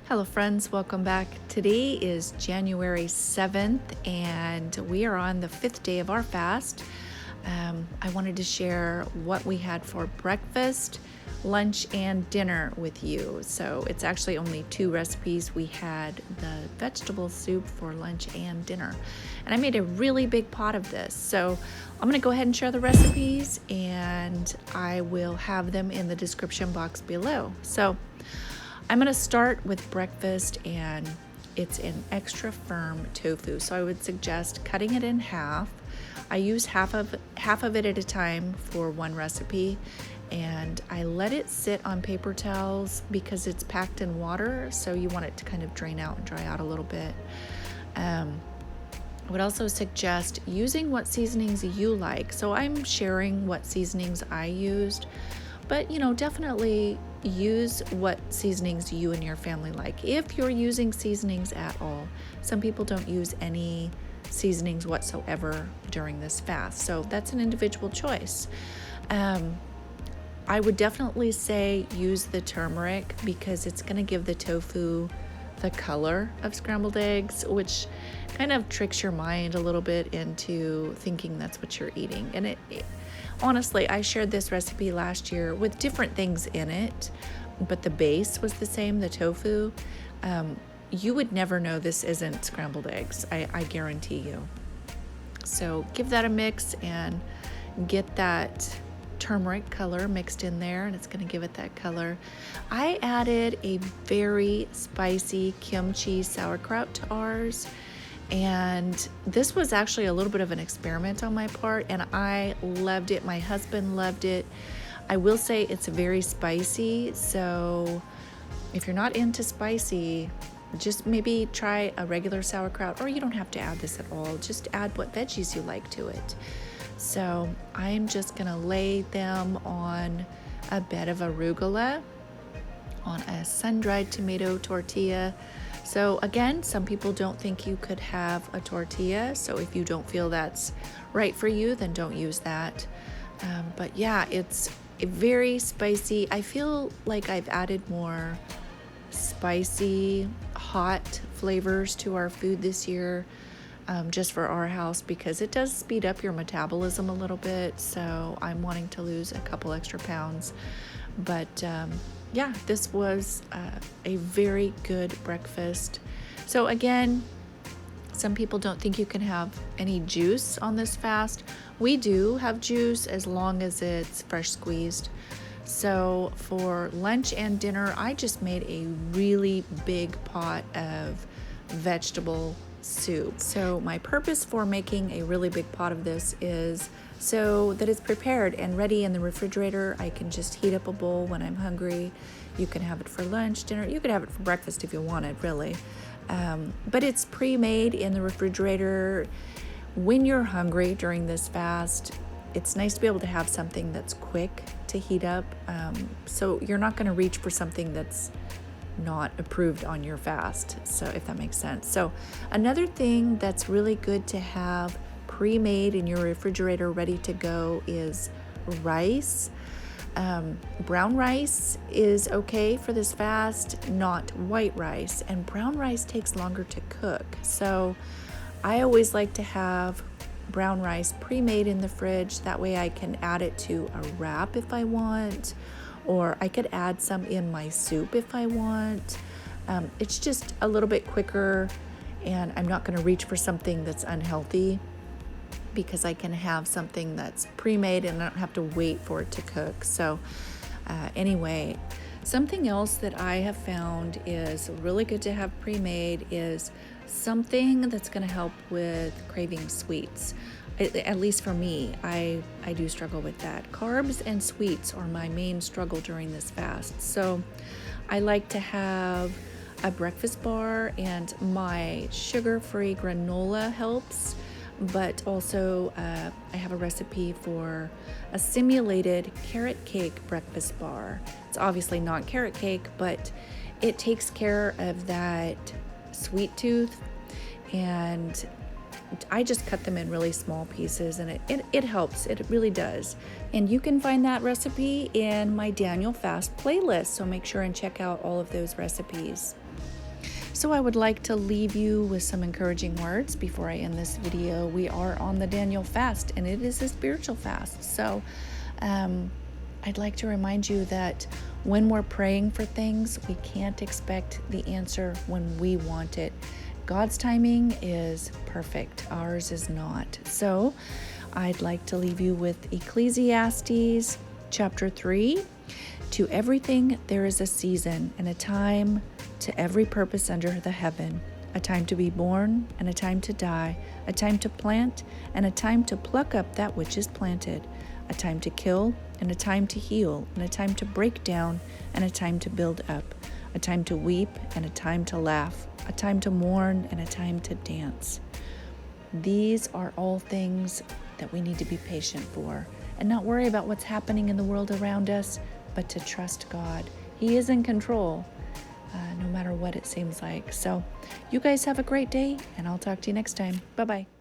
Hello friends, welcome back. Today is January 7th and we are on the 5th day of our fast. I wanted to share what we had for breakfast, lunch, and dinner with you. So it's actually only two recipes. We had the vegetable soup for lunch and dinner. And I made a really big pot of this. So I'm gonna go ahead and share the recipes and I will have them in the description box below. So I'm going to start with breakfast, and it's an extra firm tofu. So I would suggest cutting it in half. I use half of it at a time for one recipe, and I let it sit on paper towels because it's packed in water, so you want it to kind of drain out and dry out a little bit. I would also suggest using what seasonings you like. So I'm sharing what seasonings I used, but definitely use what seasonings you and your family like. If you're using seasonings at all, some people don't use any seasonings whatsoever during this fast, so that's an individual choice. I would definitely say use the turmeric because it's going to give the tofu the color of scrambled eggs, which kind of tricks your mind a little bit into thinking that's what you're eating. And honestly, I shared this recipe last year with different things in it, but the base was the same, the tofu. You would never know this isn't scrambled eggs, I guarantee you. So give that a mix and get that turmeric color mixed in there, and it's going to give it that color. I added a very spicy kimchi sauerkraut to ours, and this was actually a little bit of an experiment on my part, and I loved it. My husband loved it. I will say it's very spicy, so if you're not into spicy, just maybe try a regular sauerkraut, or you don't have to add this at all. Just add what veggies you like to it. So I'm just gonna lay them on a bed of arugula on a sun-dried tomato tortilla. So again, some people don't think you could have a tortilla, so if you don't feel that's right for you, then don't use that. But yeah, it's very spicy. I feel like I've added more spicy, hot flavors to our food this year, just for our house, because it does speed up your metabolism a little bit. So I'm wanting to lose a couple extra pounds. But yeah, this was a very good breakfast. So again, some people don't think you can have any juice on this fast. We do have juice as long as it's fresh squeezed. So for lunch and dinner, I just made a really big pot of vegetable soup. So my purpose for making a really big pot of this is so that it's prepared and ready in the refrigerator. I can just heat up a bowl when I'm hungry. You can have it for lunch, dinner. You could have it for breakfast if you wanted, really. But it's pre-made in the refrigerator. When you're hungry during this fast, it's nice to be able to have something that's quick to heat up. So you're not going to reach for something that's not approved on your fast, so if that makes sense. So another thing that's really good to have pre-made in your refrigerator ready to go is rice. Brown rice is okay for this fast, not white rice, and brown rice takes longer to cook. So I always like to have brown rice pre-made in the fridge. That way I can add it to a wrap if I want, or I could add some in my soup if I want. It's just a little bit quicker, and I'm not going to reach for something that's unhealthy because I can have something that's pre-made and I don't have to wait for it to cook. So anyway, something else that I have found is really good to have pre-made is something that's going to help with craving sweets. At least for me, I do struggle with that. Carbs and sweets are my main struggle during this fast. So I like to have a breakfast bar, and my sugar-free granola helps. But also I have a recipe for a simulated carrot cake breakfast bar. It's obviously not carrot cake, but it takes care of that sweet tooth, and I just cut them in really small pieces, and it helps. It really does. And you can find that recipe in my Daniel Fast playlist, so make sure and check out all of those recipes. So I would like to leave you with some encouraging words before I end this video. We are on the Daniel fast, and it is a spiritual fast. So I'd like to remind you that when we're praying for things, we can't expect the answer when we want it. God's timing is perfect. Ours is not. So I'd like to leave you with Ecclesiastes chapter 3. To everything there is a season and a time to every purpose under the heaven, a time to be born and a time to die, a time to plant and a time to pluck up that which is planted, a time to kill and a time to heal, and a time to break down and a time to build up, a time to weep and a time to laugh, a time to mourn and a time to dance. These are all things that we need to be patient for and not worry about what's happening in the world around us, but to trust God. He is in control, no matter what it seems like. So you guys have a great day, and I'll talk to you next time. Bye-bye.